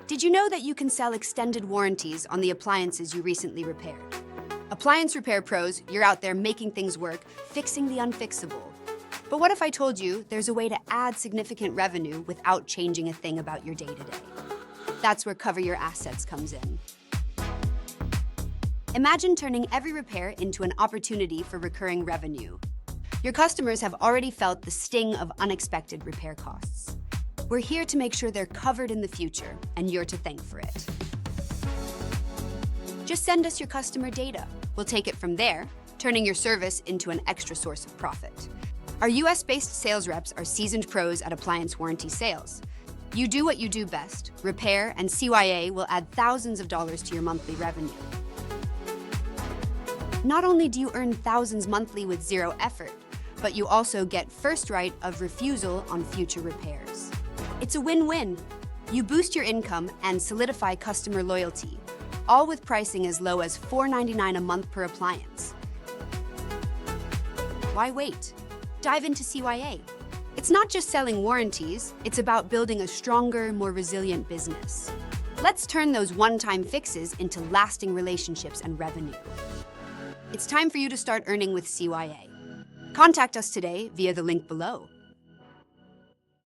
Did you know that you can sell extended warranties on the appliances you recently repaired? Appliance Repair Pros, you're out there making things work, fixing the unfixable. But what if I told you there's a way to add significant revenue without changing a thing about your day-to-day? That's where Cover Your Assets comes in. Imagine turning every repair into an opportunity for recurring revenue. Your customers have already felt the sting of unexpected repair costs. We're here to make sure they're covered in the future, and you're to thank for it. Just send us your customer data. We'll take it from there, turning your service into an extra source of profit. Our US-based sales reps are seasoned pros at appliance warranty sales. You do what you do best, repair, and CYA will add thousands of dollars to your monthly revenue. Not only do you earn thousands monthly with zero effort, but you also get first right of refusal on future repairs. It's a win-win. You boost your income and solidify customer loyalty, all with pricing as low as $4.99 a month per appliance. Why wait? Dive into CYA. It's not just selling warranties, it's about building a stronger, more resilient business. Let's turn those one-time fixes into lasting relationships and revenue. It's time for you to start earning with CYA. Contact us today via the link below.